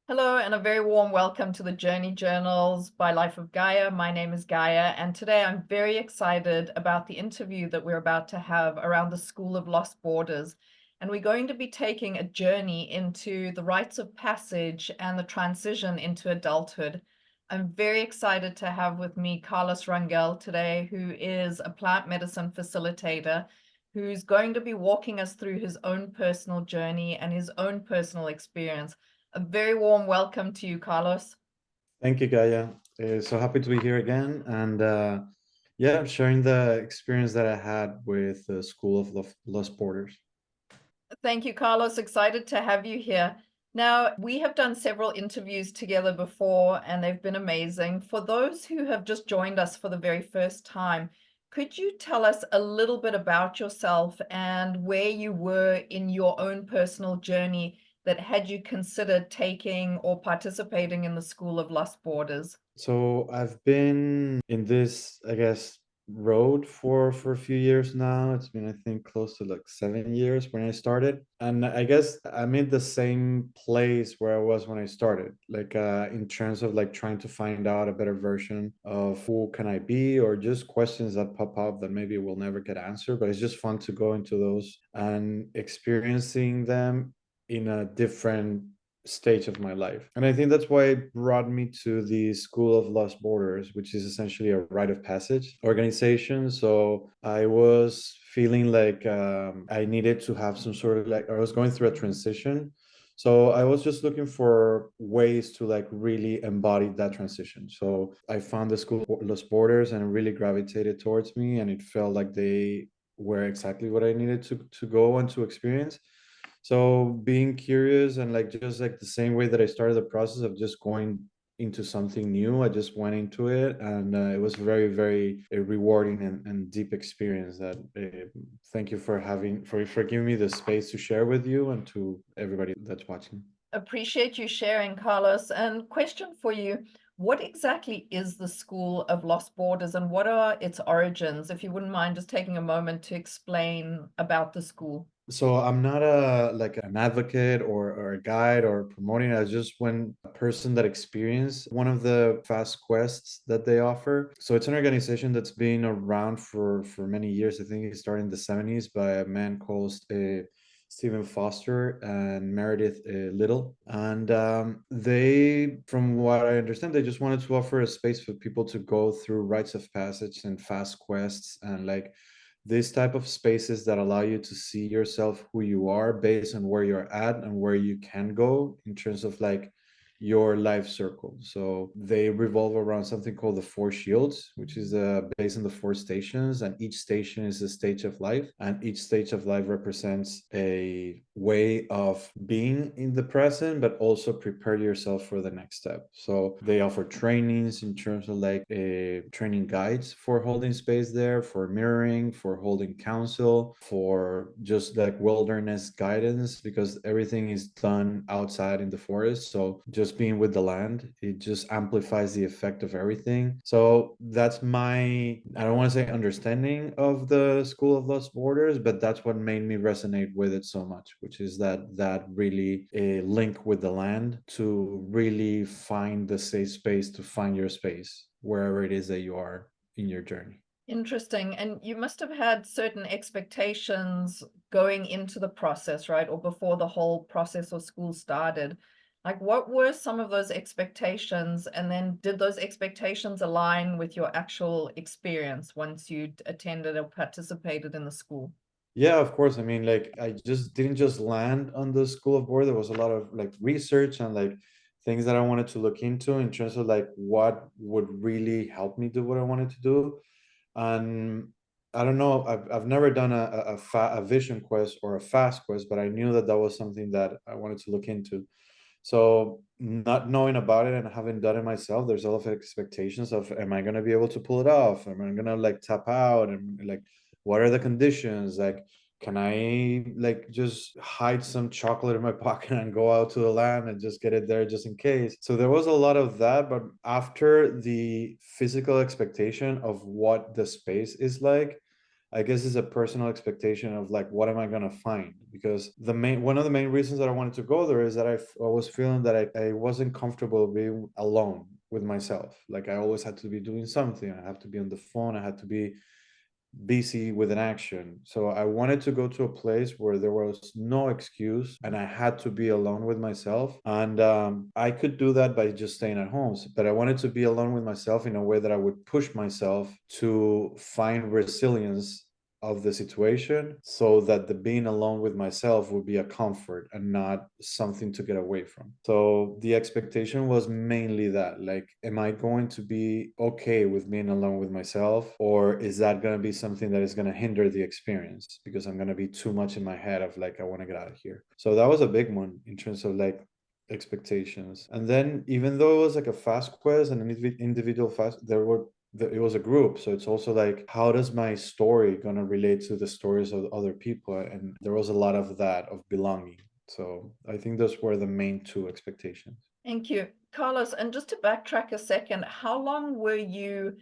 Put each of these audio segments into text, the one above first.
Hello, and a very warm welcome to the Journey Journals by Life of Gaia. My name is Gaia, and today I'm very excited about the interview that we're about to have around the School of Lost Borders. And we're going to be taking a journey into the rites of passage and the transition into adulthood. I'm very excited to have with me Carlos Rangel today, who is a plant medicine facilitator who's going to be walking us through his own personal journey and his own personal experience. A very warm welcome to you, Carlos. Thank you, Gaia. So happy to be here again. And yeah, I'm sharing the experience that I had with the School of Lost Borders. Thank you, Carlos. Excited to have you here. Now, we have done several interviews together before, and they've been amazing. For those who have just joined us for the very first time, could you tell us a little bit about yourself and where you were in your own personal journey that had you considered taking or participating in the School of Lost Borders? So I've been in this, I guess, road for a few years now. It's been, I think, close to like 7 years when I started. And I guess I'm in the same place where I was when I started, like in terms of like trying to find out a better version of who can I be, or just questions that pop up that maybe will never get answered. But it's just fun to go into those and experiencing them in a different stage of my life. And I think that's why it brought me to the School of Lost Borders, which is essentially a rite of passage organization. So I was feeling like I needed to have some sort of like, I was going through a transition. So I was just looking for ways to like really embody that transition. So I found the School of Lost Borders and it really gravitated towards me, and it felt like they were exactly what I needed to go and to experience. So being curious and like just like the same way that I started the process of just going into something new, I just went into it, and it was very, very rewarding and deep experience. That thank you for having for giving me the space to share with you and to everybody that's watching. Appreciate you sharing, Carlos. And question for you, what exactly is the School of Lost Borders and what are its origins? If you wouldn't mind just taking a moment to explain about the school. So I'm not a like an advocate or a guide or promoting it. I just when a person that experienced one of the fast quests that they offer. So it's an organization that's been around for many years. I think it started in the 70s by a man called Stephen Foster and Meredith Little. And they, from what I understand, they just wanted to offer a space for people to go through rites of passage and fast quests and like these type of spaces that allow you to see yourself who you are based on where you're at and where you can go in terms of like your life circle. So they revolve around something called the four shields, which is based on the four stations, and each station is a stage of life, and each stage of life represents a way of being in the present but also prepare yourself for the next step. So they offer trainings in terms of like training guides for holding space there, for mirroring, for holding counsel, for just like wilderness guidance, because everything is done outside in the forest. So just being with the land, it just amplifies the effect of everything. So that's my, I don't want to say understanding of the School of Lost Borders, but that's what made me resonate with it so much, which is that really a link with the land to really find the safe space, to find your space wherever it is that you are in your journey. Interesting. And you must have had certain expectations going into the process, right? Or before the whole process or school started. Like, what were some of those expectations? And then did those expectations align with your actual experience once you attended or participated in the school? Yeah, of course. I mean, like I just didn't just land on the School of Board. There was a lot of like research and like things that I wanted to look into in terms of like what would really help me do what I wanted to do. And I don't know, I've never done a vision quest or a fast quest, but I knew that that was something that I wanted to look into. So not knowing about it and having done it myself, there's a lot of expectations of, am I going to be able to pull it off? Am I going to like tap out? And like, what are the conditions? Like, can I like just hide some chocolate in my pocket and go out to the land and just get it there just in case? So there was a lot of that, but after the physical expectation of what the space is like, I guess it's a personal expectation of like, what am I gonna find? Because one of the main reasons that I wanted to go there is that I was feeling that I wasn't comfortable being alone with myself. Like I always had to be doing something. I have to be on the phone. I had to be busy with an action. So I wanted to go to a place where there was no excuse and I had to be alone with myself. And I could do that by just staying at home. But I wanted to be alone with myself in a way that I would push myself to find resilience of the situation so that the being alone with myself would be a comfort and not something to get away from. So the expectation was mainly that, like, am I going to be okay with being alone with myself, or is that going to be something that is going to hinder the experience because I'm going to be too much in my head of like, I want to get out of here. So that was a big one in terms of like expectations. And then even though it was like a fast quest and an individual fast, it was a group, so it's also like, how does my story gonna relate to the stories of other people? And there was a lot of that, of belonging. So I think those were the main two expectations. Thank you, Carlos. And just to backtrack a second, how long were you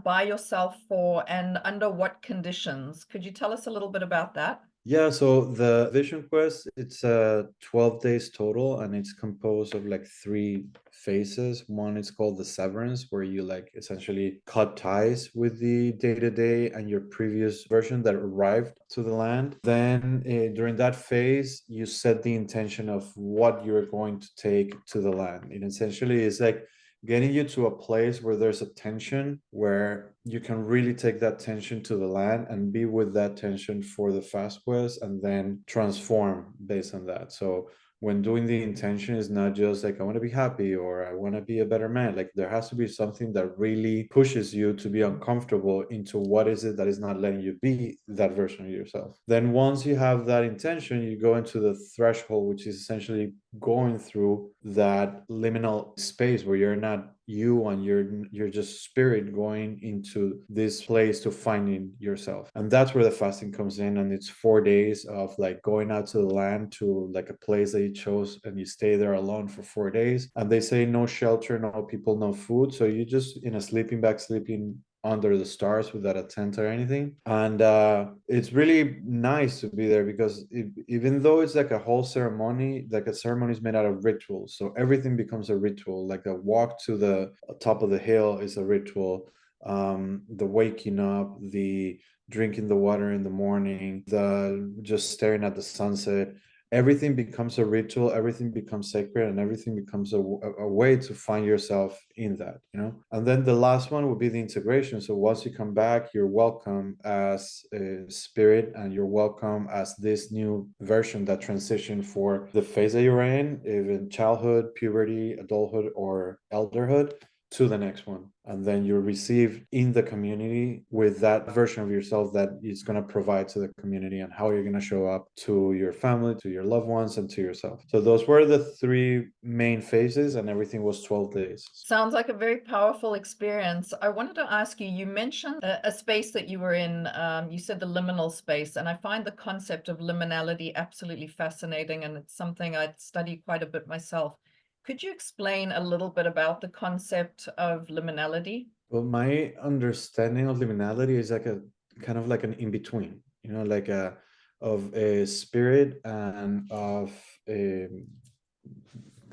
by yourself for, and under what conditions? Could you tell us a little bit about that? Yeah, so the Vision Quest, it's 12 days total, and it's composed of like three phases. One is called the Severance, where you like essentially cut ties with the day-to-day and your previous version that arrived to the land. Then during that phase, you set the intention of what you're going to take to the land. It essentially is like getting you to a place where there's a tension, where you can really take that tension to the land and be with that tension for the fast quest and then transform based on that. So when doing the intention is not just like, I want to be happy or I want to be a better man. Like there has to be something that really pushes you to be uncomfortable into what is it that is not letting you be that version of yourself. Then once you have that intention, you go into the threshold, which is essentially going through that liminal space where you're not you and you're just spirit going into this place to finding yourself. And that's where the fasting comes in, and it's 4 days of like going out to the land, to like a place that you chose, and you stay there alone for 4 days. And they say no shelter, no people, no food, so you just in a sleeping bag, sleeping under the stars without a tent or anything. And it's really nice to be there because even though it's like a whole ceremony, like a ceremony is made out of rituals, so everything becomes a ritual. Like a walk to the top of the hill is a ritual. The waking up, the drinking the water in the morning, the just staring at the sunset, everything becomes a ritual, everything becomes sacred, and everything becomes a way to find yourself in that, you know. And then the last one would be the integration. So once you come back, you're welcome as a spirit, and you're welcome as this new version that transitioned for the phase that you're in, even childhood, puberty, adulthood, or elderhood, to the next one. And then you're received in the community with that version of yourself that is going to provide to the community, and how you're going to show up to your family, to your loved ones, and to yourself. So those were the three main phases, and everything was 12 days. Sounds like a very powerful experience. I wanted to ask you, you mentioned a space that you were in. You said the liminal space, and I find the concept of liminality absolutely fascinating, and it's something I study quite a bit myself. Could you explain a little bit about the concept of liminality? Well, my understanding of liminality is like a kind of like an in between, you know, like a of a spirit and of a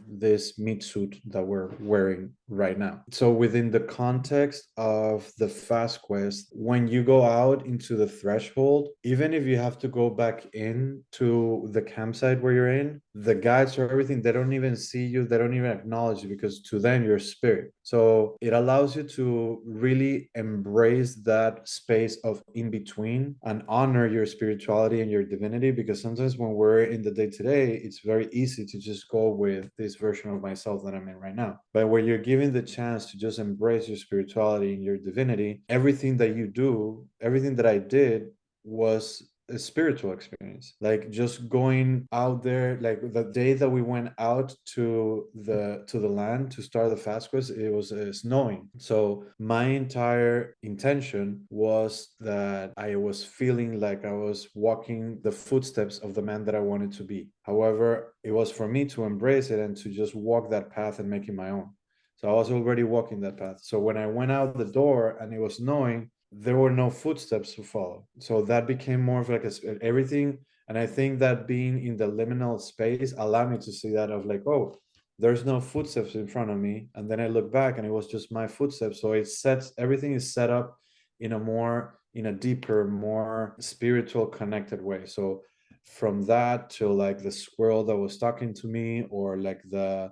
this meat suit that we're wearing right now. So within the context of the fast quest, when you go out into the threshold, even if you have to go back in to the campsite where you're in, the guides or everything, they don't even see you, they don't even acknowledge you, because to them you're spirit. So it allows you to really embrace that space of in between and honor your spirituality and your divinity, because sometimes when we're in the day to day, it's very easy to just go with this version of myself that I'm in right now. But when you're given the chance to just embrace your spirituality and your divinity, everything that you do, everything that I did was a spiritual experience. Like just going out there, like the day that we went out to the land to start the fast quest, it was snowing. So my entire intention was that I was feeling like I was walking the footsteps of the man that I wanted to be. However, it was for me to embrace it and to just walk that path and make it my own. So I was already walking that path. So when I went out the door and it was snowing, there were no footsteps to follow. So that became more of like everything. And I think that being in the liminal space allowed me to see that of like, oh, there's no footsteps in front of me. And then I look back and it was just my footsteps. So it sets, everything is set up in a deeper, more spiritual connected way. So from that to like the squirrel that was talking to me, or like the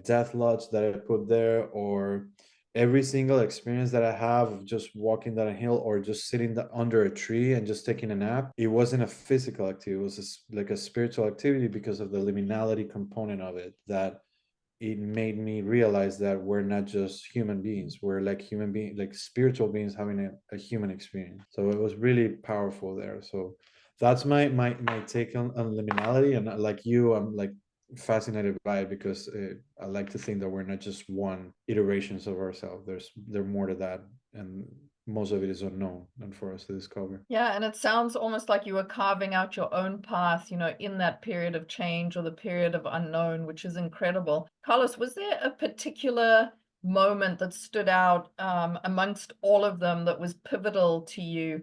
death lodge that I put there, or every single experience that I have of just walking down a hill or just sitting under a tree and just taking a nap, it wasn't a physical activity. It was like a spiritual activity because of the liminality component of it, that it made me realize that we're not just human beings. We're like human beings, like spiritual beings having a human experience. So it was really powerful there. So that's my take on liminality. And like you, I'm like fascinated by it because I like to think that we're not just one iterations of ourselves. There's more to that, and most of it is unknown and for us to discover. Yeah, and it sounds almost like you were carving out your own path, in that period of change or the period of unknown, which is incredible. Carlos, was there a particular moment that stood out amongst all of them that was pivotal to you,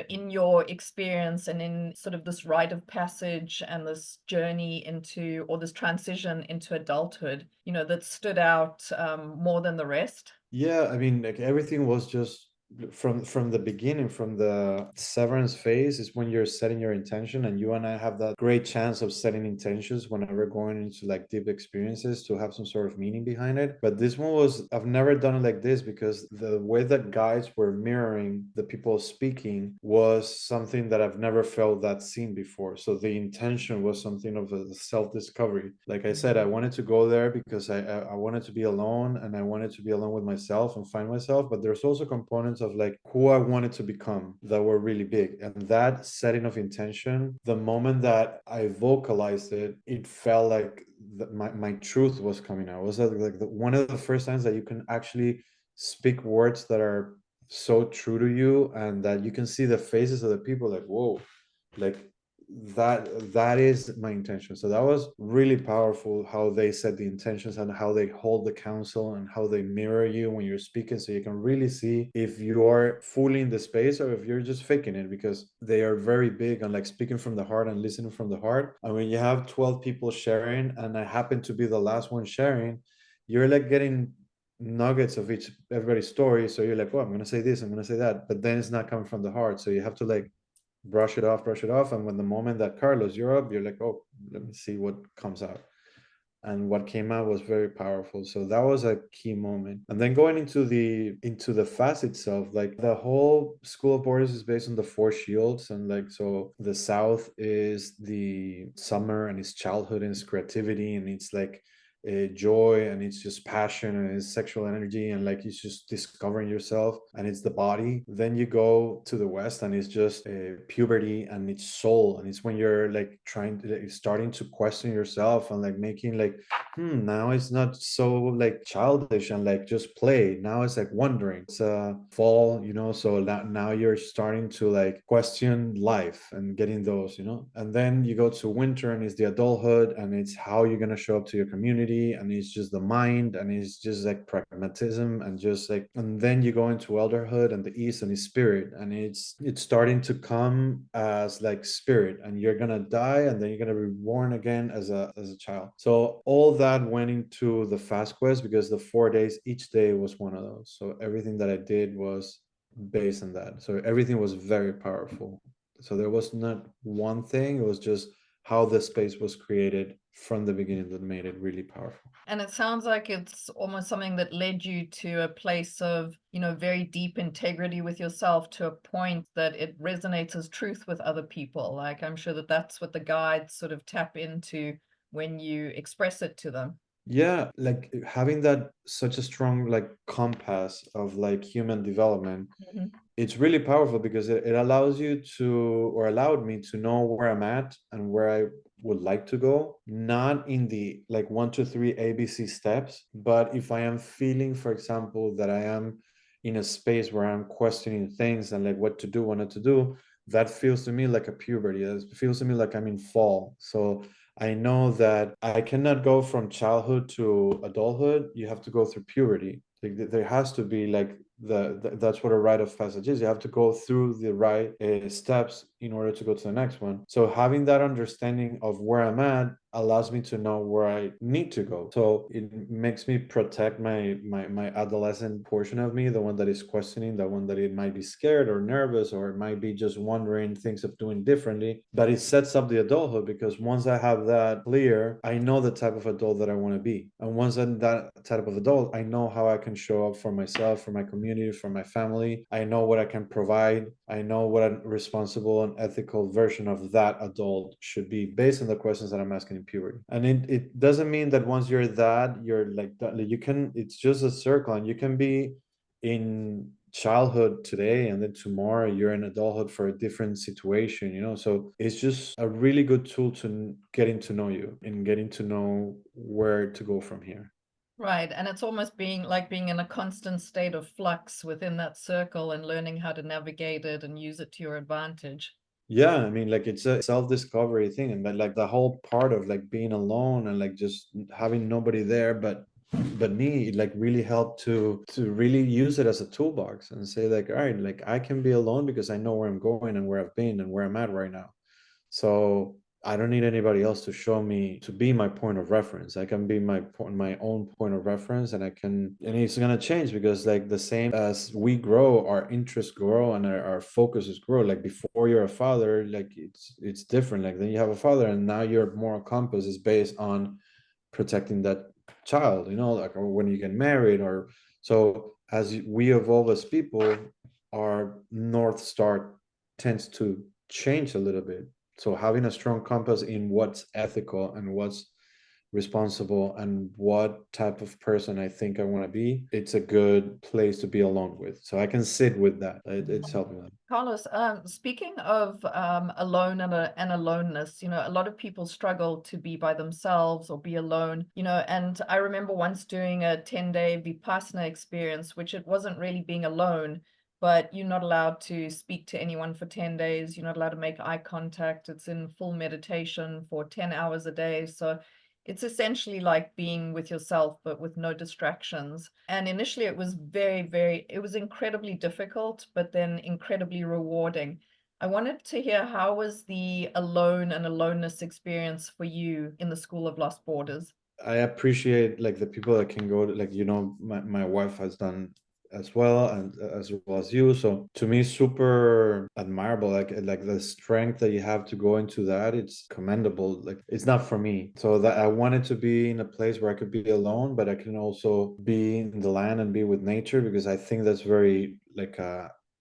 in your experience and in sort of this rite of passage and this journey into, or this transition into adulthood, that stood out more than the rest? Yeah, I mean, like everything was just from the beginning, from the severance phase is when you're setting your intention, and you and I have that great chance of setting intentions whenever going into like deep experiences to have some sort of meaning behind it. But this one was, I've never done it like this because the way that guides were mirroring the people speaking was something that I've never felt that scene before. So the intention was something of a self-discovery. Like I said, I wanted to go there because I wanted to be alone, and I wanted to be alone with myself and find myself. But there's also components of like who I wanted to become that were really big. And that setting of intention, the moment that I vocalized it, it felt like my truth was coming out. It was like one of the first times that you can actually speak words that are so true to you, and that you can see the faces of the people like, whoa, like that is my intention. So that was really powerful, how they set the intentions and how they hold the council and how they mirror you when you're speaking, so you can really see if you are fully in the space or if you're just faking it, because they are very big on like speaking from the heart and listening from the heart. And when you have 12 people sharing and I happen to be the last one sharing, you're like getting nuggets of everybody's story. So you're like, oh, I'm gonna say this, I'm gonna say that, but then it's not coming from the heart. So you have to like brush it off. And when the moment that Carlos, you're up, you're like, oh, let me see what comes out. And what came out was very powerful. So that was a key moment. And then going into the fast itself, like the whole School of Borders is based on the four shields. And like, so the south is the summer and its childhood and its creativity, and it's like joy, and it's just passion, and it's sexual energy, and like it's just discovering yourself, and it's the body. Then you go to the west and it's just puberty and it's soul, and it's when you're like trying to like, starting to question yourself and like making like now it's not so like childish and like just play. Now it's like wondering. It's a fall, so now you're starting to like question life and getting those, and then you go to winter and it's the adulthood, and it's how you're going to show up to your community, and it's just the mind, and it's just like pragmatism, and just like, and then you go into elderhood and the east, and it's spirit, and it's starting to come as like spirit, and you're gonna die, and then you're gonna be born again as a child. So all that went into the fast quest because the 4 days, each day was one of those. So everything that I did was based on that. So everything was very powerful. So there was not one thing, it was just how the space was created from the beginning that made it really powerful. And it sounds like it's almost something that led you to a place of, very deep integrity with yourself, to a point that it resonates as truth with other people. Like, I'm sure that that's what the guides sort of tap into when you express it to them. Yeah, like having that such a strong like compass of like human development, Mhm. it's really powerful because it allows you to, or allowed me to know where I'm at and where I would like to go, not in the like 1 2 3 ABC steps, but if I am feeling, for example, that I am in a space where I'm questioning things and like what to do, what not to do, that feels to me like a puberty. It feels to me like I'm in fall. So I know that I cannot go from childhood to adulthood. You have to go through puberty. Like, there has to be like that's what a rite of passage is. You have to go through the right steps in order to go to the next one. So having that understanding of where I'm at allows me to know where I need to go. So it makes me protect my adolescent portion of me, the one that is questioning, the one that it might be scared or nervous, or it might be just wondering things of doing differently. But it sets up the adulthood, because once I have that clear, I know the type of adult that I want to be. And once I'm that type of adult, I know how I can show up for myself, for my community, for my family. I know what I can provide. I know what a responsible and ethical version of that adult should be based on the questions that I'm asking in puberty. And it doesn't mean that once you're that, you're like that. You can, it's just a circle, and you can be in childhood today and then tomorrow you're in adulthood for a different situation, so it's just a really good tool to getting to know you and getting to know where to go from here. Right. And it's almost being in a constant state of flux within that circle and learning how to navigate it and use it to your advantage. Yeah, I mean, like, it's a self-discovery thing, and that, like, the whole part of like being alone and like just having nobody there but me, it like really helped to really use it as a toolbox and say, like, all right, like, I can be alone because I know where I'm going and where I've been and where I'm at right now. So I don't need anybody else to show me, to be my point of reference. I can be my own point of reference, and it's gonna change, because like the same as we grow, our interests grow and our focuses grow. Like before you're a father, like it's different. Like then you have a father, and now your moral compass is based on protecting that child, like, or when you get married, or so as we evolve as people, our North Star tends to change a little bit. So having a strong compass in what's ethical and what's responsible and what type of person I think I want to be, it's a good place to be alone with. So I can sit with that. It's helping them. Carlos, speaking of alone and aloneness, a lot of people struggle to be by themselves or be alone, and I remember once doing a 10-day Vipassana experience, which it wasn't really being alone, but you're not allowed to speak to anyone for 10 days. You're not allowed to make eye contact. It's in full meditation for 10 hours a day. So it's essentially like being with yourself, but with no distractions. And initially it was it was incredibly difficult, but then incredibly rewarding. I wanted to hear, how was the alone and aloneness experience for you in the School of Lost Borders? I appreciate like the people that can go to, like, my wife has done as well, and as well as you. So to me, super admirable. Like the strength that you have to go into that, it's commendable. Like it's not for me. So that I wanted to be in a place where I could be alone, but I can also be in the land and be with nature, because I think that's very like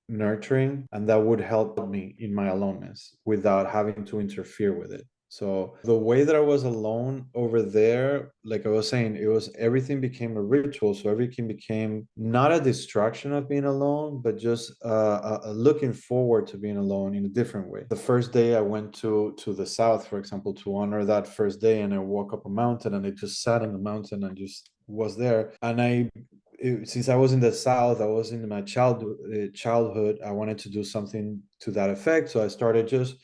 nurturing, and that would help me in my aloneness without having to interfere with it. So the way that I was alone over there, like I was saying, it was, everything became a ritual. So everything became not a distraction of being alone, but just looking forward to being alone in a different way. The first day I went to the south, for example, to honor that first day, and I walk up a mountain, and I just sat on the mountain and just was there. And since I was in the South, I was in my childhood, I wanted to do something to that effect. So I started just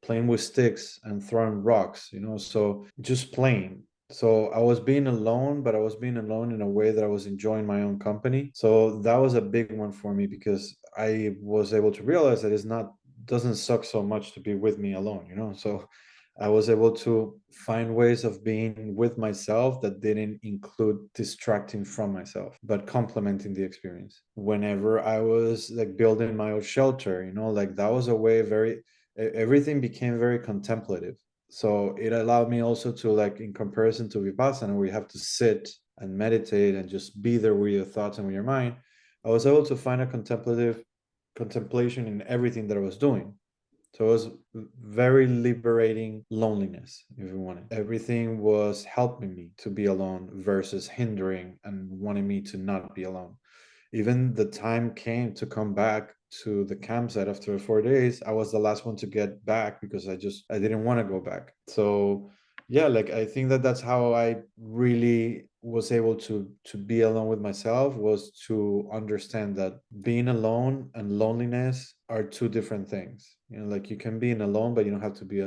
playing with sticks and throwing rocks, so just playing. So I was being alone, but I was being alone in a way that I was enjoying my own company. So that was a big one for me, because I was able to realize that doesn't suck so much to be with me alone, So I was able to find ways of being with myself that didn't include distracting from myself, but complementing the experience. Whenever I was like building my own shelter, like that was a way everything became very contemplative. So it allowed me also to, like, in comparison to Vipassana, where you have to sit and meditate and just be there with your thoughts and with your mind, I was able to find a contemplation in everything that I was doing. So it was very liberating loneliness, if you want it. Everything was helping me to be alone versus hindering and wanting me to not be alone. Even the time came to come back to the campsite after 4 days, I was the last one to get back, because I didn't want to go back. So yeah, like I think that that's how I really was able to be alone with myself, was to understand that being alone and loneliness are two different things. Like you can be in alone, but you don't have to be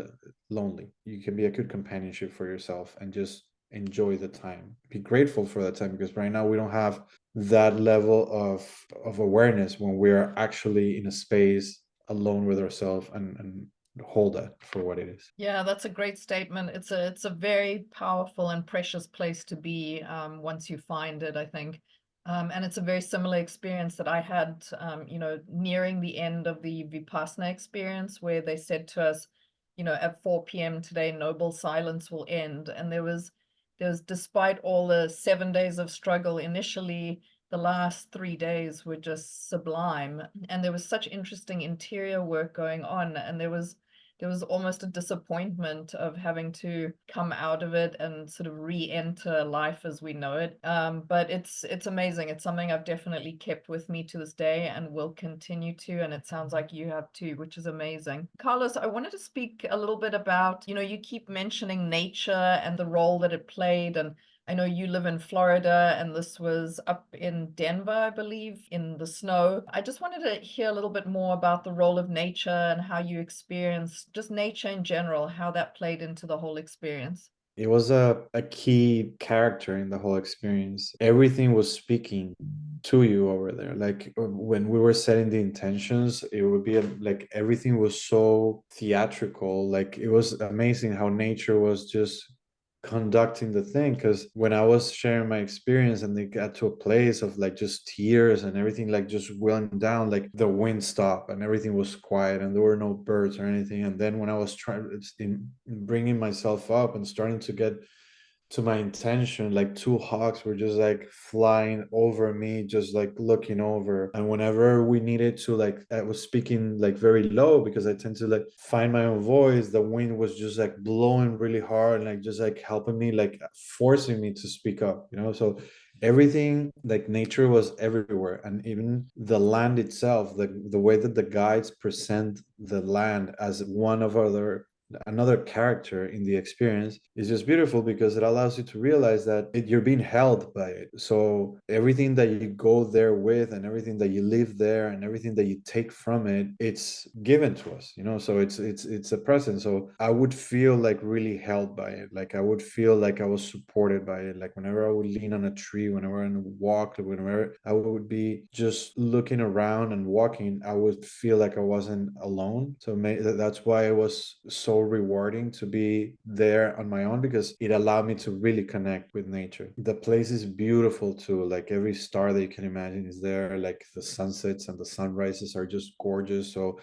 lonely. You can be a good companionship for yourself and just enjoy the time, be grateful for that time, because right now we don't have that level of awareness when we're actually in a space alone with ourselves, and hold that for what it is. Yeah, that's a great statement. It's a very powerful and precious place to be, once you find it, I think. And it's a very similar experience that I had, nearing the end of the Vipassana experience, where they said to us, at 4 p.m. today, noble silence will end. And there was, despite all the 7 days of struggle initially, the last 3 days were just sublime. And there was such interesting interior work going on. And there was almost a disappointment of having to come out of it and sort of re-enter life as we know it. But it's amazing. It's something I've definitely kept with me to this day and will continue to. And it sounds like you have too, which is amazing. Carlos, I wanted to speak a little bit about, you keep mentioning nature and the role that it played. And I know you live in Florida, and this was up in Denver, I believe, in the snow. I just wanted to hear a little bit more about the role of nature and how you experienced just nature in general, how that played into the whole experience. It was a key character in the whole experience. Everything was speaking to you over there. Like when we were setting the intentions, it would be like everything was so theatrical. Like it was amazing how nature was just conducting the thing. Because when I was sharing my experience and they got to a place of like just tears and everything like just went down, like the wind stopped and everything was quiet and there were no birds or anything. And then when I was trying in bringing myself up and starting to get to my intention, like two hawks were just like flying over me, just like looking over. And whenever we needed to, like, I was speaking like very low because I tend to like find my own voice, the wind was just like blowing really hard and like just like helping me, like forcing me to speak up, so everything, like nature was everywhere. And even the land itself, the way that the guides present the land as one of other another character in the experience is just beautiful, because it allows you to realize that you're being held by it. So everything that you go there with and everything that you live there and everything that you take from it, it's given to us, so it's a present. So I would feel like really held by it. Like I would feel like I was supported by it. Like whenever I would lean on a tree, whenever I walk, whenever I would be just looking around and walking, I would feel like I wasn't alone. So that's why it was so rewarding to be there on my own, because it allowed me to really connect with nature. The place is beautiful too. Like every star that you can imagine is there. Like the sunsets and the sunrises are just gorgeous. So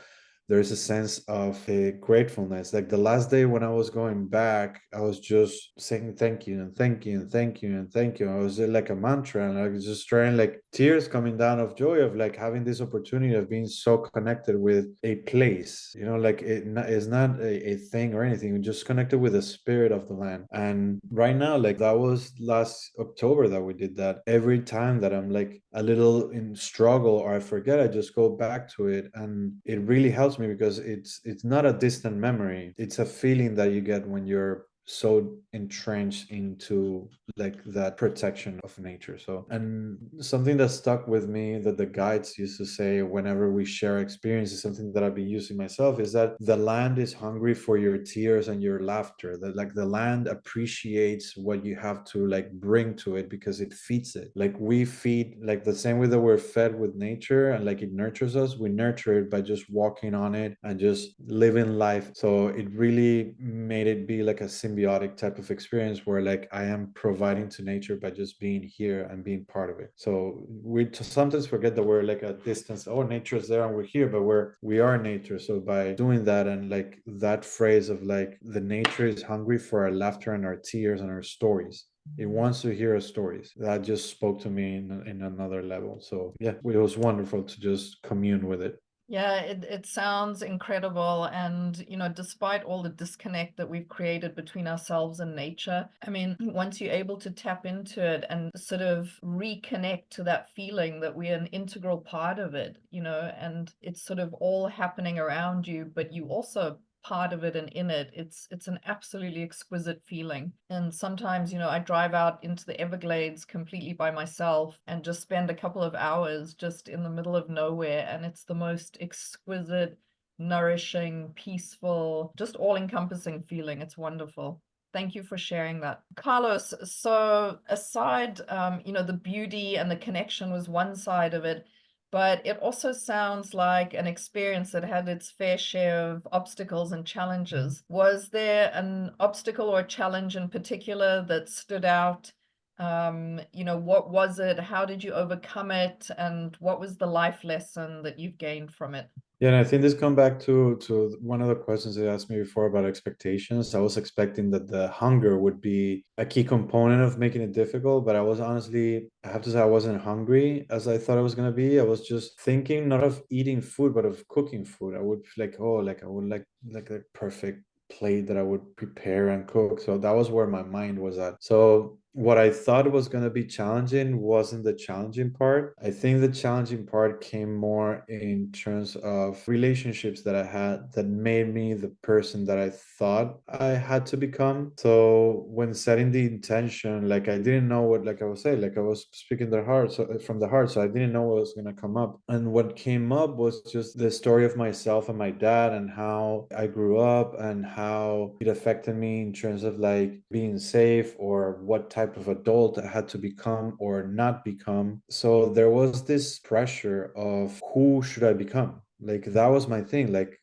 there's a sense of a gratefulness. Like the last day when I was going back, I was just saying thank you and thank you and thank you and thank you. I was like a mantra, and I was just trying, like tears coming down of joy of like having this opportunity of being so connected with a place. Like it's not a thing or anything. We're just connected with the spirit of the land. And right now, like that was last October that we did that. Every time that I'm like a little in struggle or I forget, I just go back to it, and it really helps me, because it's not a distant memory. It's a feeling that you get when you're so entrenched into like that protection of nature. So, and something that stuck with me that the guides used to say whenever we share experiences, something that I've been using myself, is that the land is hungry for your tears and your laughter. That like the land appreciates what you have to like bring to it, because it feeds it. Like we feed, like the same way that we're fed with nature and like it nurtures us, we nurture it by just walking on it and just living life. So it really made it be like a symbiotic type of experience where like I am providing to nature by just being here and being part of it. So we sometimes forget that we're like a distance. Oh, nature is there and we're here, but we are nature. So by doing that, and like that phrase of like the nature is hungry for our laughter and our tears and our stories, it wants to hear our stories. That just spoke to me in another level. So yeah, it was wonderful to just commune with it. Yeah, it sounds incredible. And, despite all the disconnect that we've created between ourselves and nature, I mean, once you're able to tap into it and sort of reconnect to that feeling that we're an integral part of it, and it's sort of all happening around you, but you also part of it and in it, it's an absolutely exquisite feeling. And sometimes, I drive out into the Everglades completely by myself and just spend a couple of hours just in the middle of nowhere, and it's the most exquisite, nourishing, peaceful, just all-encompassing feeling. It's wonderful. Thank you for sharing that. Carlos, so aside, the beauty and the connection was one side of it, but it also sounds like an experience that had its fair share of obstacles and challenges. Was there an obstacle or a challenge in particular that stood out? What was it? How did you overcome it? And what was the life lesson that you've gained from it? Yeah, and I think this come back to one of the questions they asked me before about expectations. I was expecting that the hunger would be a key component of making it difficult, but I was honestly, I have to say, I wasn't hungry as I thought I was gonna be. I was just thinking not of eating food, but of cooking food. I would like, oh, like I would like a perfect plate that I would prepare and cook. So that was where my mind was at. So what I thought was going to be challenging wasn't the challenging part. I think the challenging part came more in terms of relationships that I had that made me the person that I thought I had to become. So when setting the intention, like I didn't know what, like I was saying, like I was speaking the heart, so from the heart, so I didn't know what was going to come up. And what came up was just the story of myself and my dad and how I grew up and how it affected me in terms of like being safe or what type of adult I had to become or not become. So there was this pressure of who should I become? Like that was my thing. Like,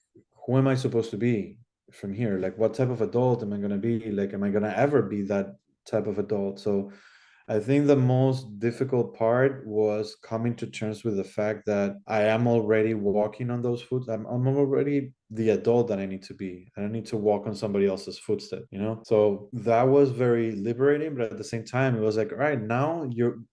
who am I supposed to be from here? Like, what type of adult am I going to be? Like, am I going to ever be that type of adult? So I think the most difficult part was coming to terms with the fact that I am already walking on those foot. I'm already the adult that I need to be. I don't need to walk on somebody else's footstep, you know? So that was very liberating, but at the same time, it was like, all right, now you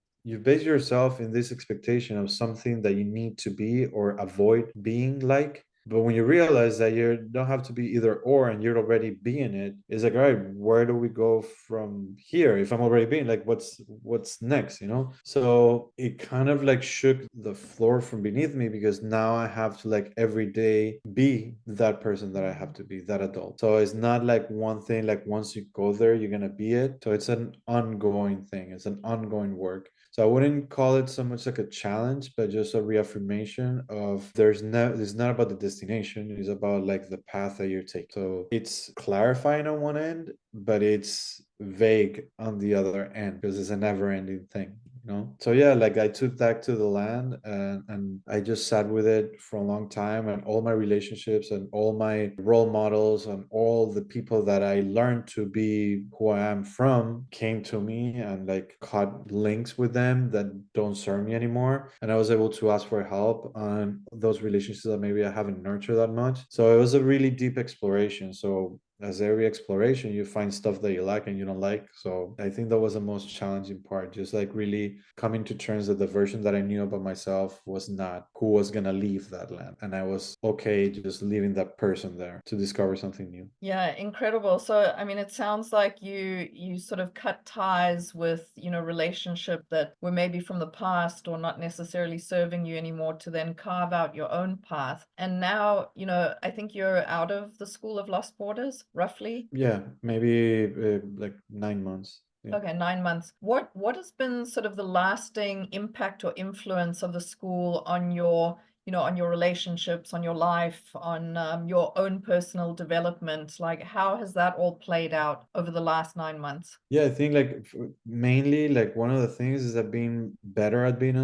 base yourself in this expectation of something that you need to be or avoid being like. But when you realize that you don't have to be either or and you're already being it, it's like, all right, where do we go from here? If I'm already being like, what's next, you know? So it kind of like shook the floor from beneath me because now I have to like every day be that person that I have to be, that adult. So it's not like one thing, like once you go there, you're gonna be it. So it's an ongoing thing, it's an ongoing work. So I wouldn't call it so much like a challenge, but just a reaffirmation of it's not about the destination, it's about like the path that you're taking. So it's clarifying on one end, but it's vague on the other end because it's a never ending thing. So yeah, like I took that to the land and I just sat with it for a long time, and all my relationships and all my role models and all the people that I learned to be who I am from came to me and like caught links with them that don't serve me anymore, and I was able to ask for help on those relationships that maybe I haven't nurtured that much. So it was a really deep exploration. So as every exploration, you find stuff that you like and you don't like. So I think that was the most challenging part, just like really coming to terms that the version that I knew about myself was not who was gonna leave that land, and I was okay just leaving that person there to discover something new. Yeah, incredible. So, I mean, it sounds like you sort of cut ties with, relationship that were maybe from the past or not necessarily serving you anymore to then carve out your own path. And now, I think you're out of the School of Lost Borders, roughly. Yeah, maybe like 9 months. Yeah. Okay, 9 months. What has been sort of the lasting impact or influence of the school on your relationships, on your life, on your own personal development? Like, how has that all played out over the last 9 months? Yeah, I think like mainly like one of the things is that being better at being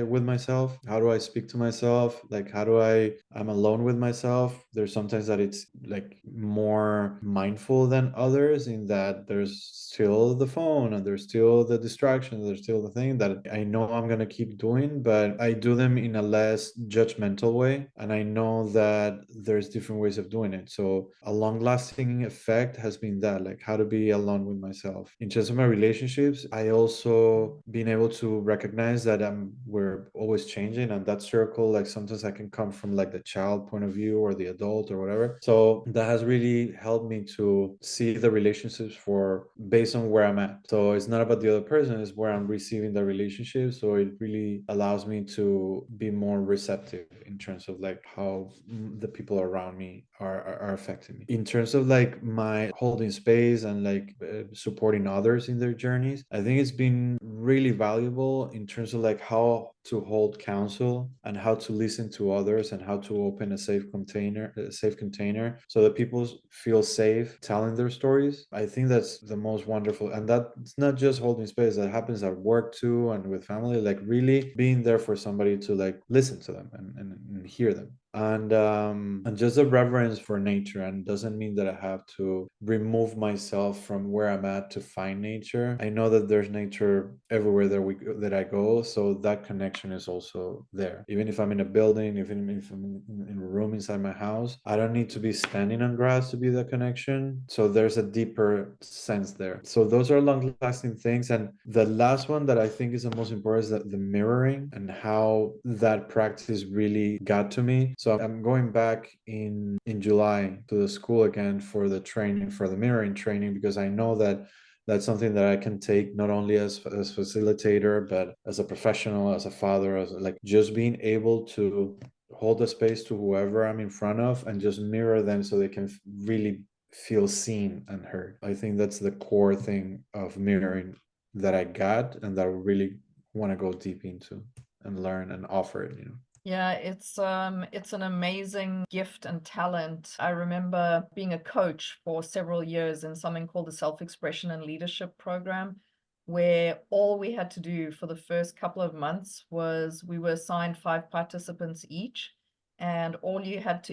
with myself. How do I speak to myself? Like how do I'm alone with myself. There's sometimes that it's like more mindful than others in that there's still the phone and there's still the distraction, there's still the thing that I know I'm gonna keep doing, but I do them in a less judgmental way. And I know that there's different ways of doing it. So a long-lasting effect has been that, like how to be alone with myself. In terms of my relationships, I also been able to recognize that we're always changing, and that circle, like sometimes I can come from like the child point of view or the adult or whatever. So that has really helped me to see the relationships for based on where I'm at. So it's not about the other person, it's where I'm receiving the relationship. So it really allows me to be more receptive in terms of like how the people around me are affecting me. In terms of like my holding space and like supporting others in their journeys, I think it's been really valuable in terms of like how to hold counsel and how to listen to others and how to open a safe container so that people feel safe telling their stories. I think that's the most wonderful. And that's not just holding space, that happens at work too and with family, like really being there for somebody to like listen to them and hear them. And just a reverence for nature, and doesn't mean that I have to remove myself from where I'm at to find nature. I know that there's nature everywhere that I go, so that connection is also there. Even if I'm in a building, even if I'm in a room inside my house, I don't need to be standing on grass to be that connection. So there's a deeper sense there. So those are long lasting things. And the last one that I think is the most important is that the mirroring and how that practice really got to me. So I'm going back in July to the school again for the training, for the mirroring training, because I know that that's something that I can take not only as facilitator, but as a professional, as a father, as like just being able to hold the space to whoever I'm in front of and just mirror them so they can really feel seen and heard. I think that's the core thing of mirroring that I got and that I really want to go deep into and learn and offer it, you know. Yeah, it's an amazing gift and talent. I remember being a coach for several years in something called the Self-Expression and Leadership Program, where all we had to do for the first couple of months was we were assigned 5 participants each, and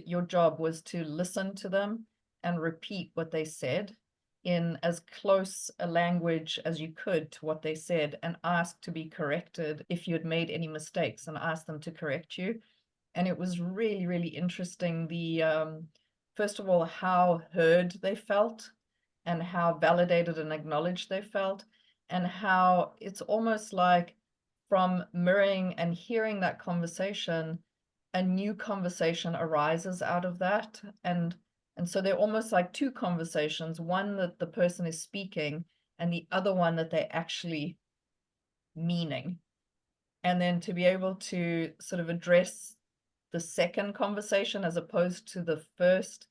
your job was to listen to them and repeat what they said in as close a language as you could to what they said, and ask to be corrected if you had made any mistakes, and ask them to correct you. And it was really, really interesting, the first of all, how heard they felt and how validated and acknowledged they felt, and how it's almost like from mirroring and hearing that conversation, a new conversation arises out of that. And so they're almost like two conversations, one that the person is speaking and the other one that they're actually meaning. And then to be able to sort of address the second conversation as opposed to the first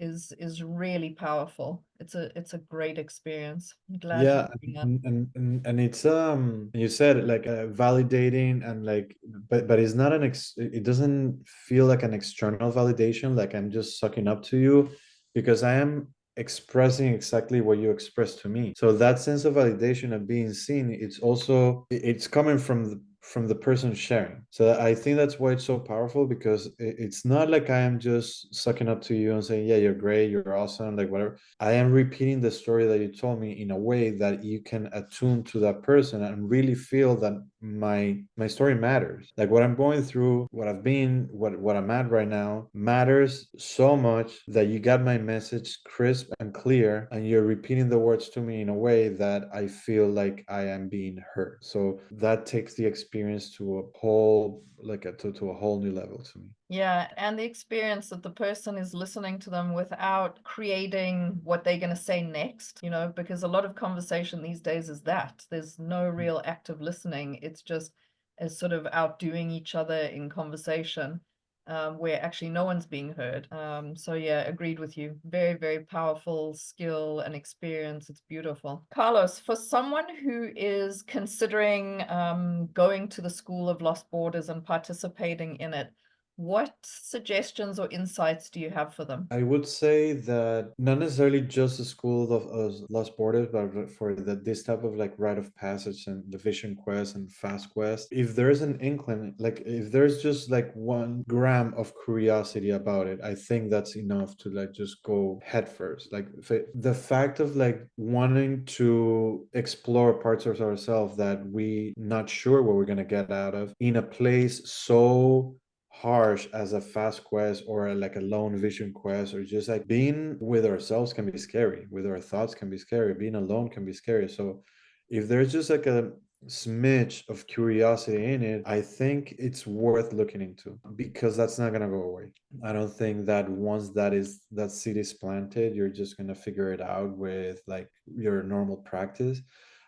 is really powerful. It's a great experience. I'm glad you're Yeah, doing that. and it's you said like validating and like, but it's not it doesn't feel like an external validation, like I'm just sucking up to you, because I am expressing exactly what you expressed to me. So that sense of validation of being seen, it's also it's coming from the person sharing. So I think that's why it's so powerful, because it's not like I am just sucking up to you and saying, yeah, you're great, you're awesome, like whatever. I am repeating the story that you told me in a way that you can attune to that person and really feel that my story matters. Like what I'm going through, what I've been, what I'm at right now matters so much that you got my message crisp and clear, and you're repeating the words to me in a way that I feel like I am being heard. So that takes the experience to a whole to a whole new level to me. Yeah, and the experience that the person is listening to them without creating what they're going to say next, because a lot of conversation these days is that there's no real active listening. It's just as sort of outdoing each other in conversation, where actually no one's being heard. So yeah, agreed with you. Very, very powerful skill and experience. It's beautiful. Carlos, for someone who is considering going to the School of Lost Borders and participating in it, what suggestions or insights do you have for them? I would say that not necessarily just the school of Lost Borders, but for this type of like rite of passage and the vision quest and fast quest, if there's an inkling, like if there's just like 1 gram of curiosity about it, I think that's enough to like just go head first. Like the fact of like wanting to explore parts of ourselves that we not sure what we're gonna get out of in a place so harsh as a fast quest or like a lone vision quest, or just like being with ourselves can be scary, with our thoughts can be scary, being alone can be scary. So if there's just like a smidge of curiosity in it, I think it's worth looking into, because that's not going to go away. I don't think that once that seed is planted, you're just going to figure it out with like your normal practice.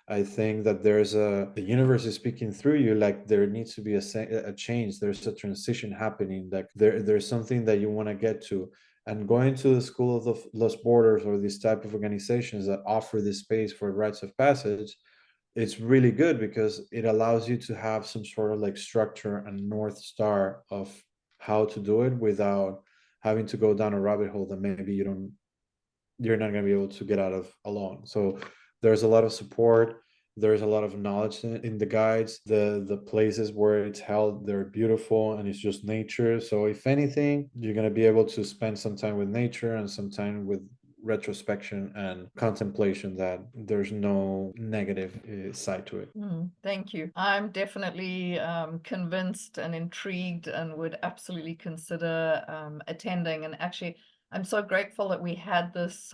I think that the universe is speaking through you. Like there needs to be a change. There's a transition happening. Like there's something that you want to get to. And going to the School of the Lost Borders or these type of organizations that offer this space for rites of passage, it's really good because it allows you to have some sort of like structure and north star of how to do it without having to go down a rabbit hole that maybe you're not going to be able to get out of alone. So there's a lot of support. There's a lot of knowledge in the guides. The places where it's held, they're beautiful and it's just nature. So if anything, you're going to be able to spend some time with nature and some time with retrospection and contemplation, that there's no negative side to it. Thank you. I'm definitely convinced and intrigued and would absolutely consider attending. And actually, I'm so grateful that we had this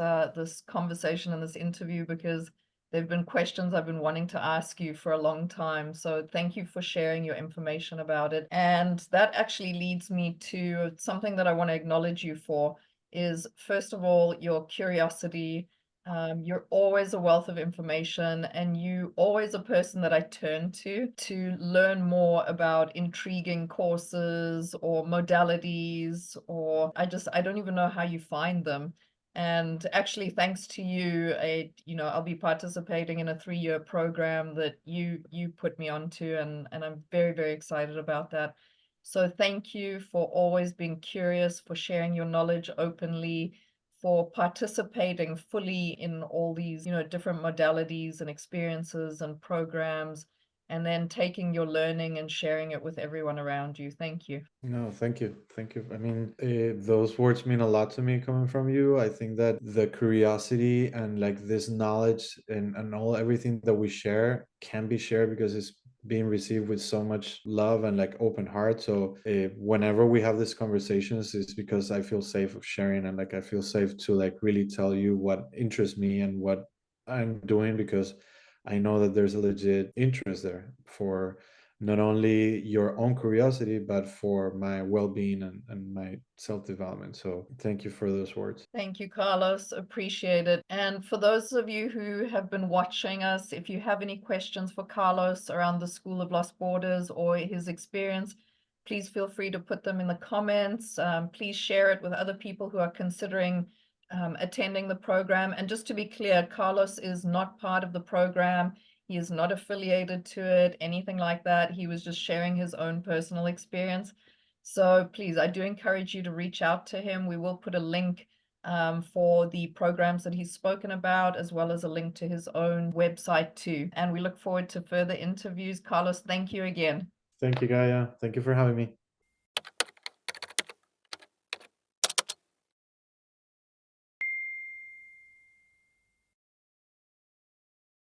conversation and this interview, because there've been questions I've been wanting to ask you for a long time. So thank you for sharing your information about it. And that actually leads me to something that I want to acknowledge you for, is first of all, your curiosity. You're always a wealth of information, and you always a person that I turn to learn more about intriguing courses or modalities, or I don't even know how you find them. And actually, thanks to you, I'll be participating in a 3-year program that you put me onto, and I'm very, very excited about that. So thank you for always being curious, for sharing your knowledge openly, for participating fully in all these, different modalities and experiences and programs, and then taking your learning and sharing it with everyone around you. Thank you. No, thank you. Thank you. I mean, those words mean a lot to me coming from you. I think that the curiosity and like this knowledge and all everything that we share can be shared because it's being received with so much love and like open heart. So whenever we have these conversations, it's because I feel safe of sharing, and like I feel safe to like really tell you what interests me and what I'm doing, because I know that there's a legit interest there for not only your own curiosity, but for my well-being and my self-development. So thank you for those words. Thank you, Carlos. Appreciate it. And for those of you who have been watching us, if you have any questions for Carlos around the School of Lost Borders or his experience, please feel free to put them in the comments. Please share it with other people who are considering attending the program. And just to be clear, Carlos is not part of the program. He is not affiliated to it, anything like that. He was just sharing his own personal experience. So please, I do encourage you to reach out to him. We will put a link for the programs that he's spoken about, as well as a link to his own website too. And we look forward to further interviews. Carlos, thank you again. Thank you, Gaia. Thank you for having me.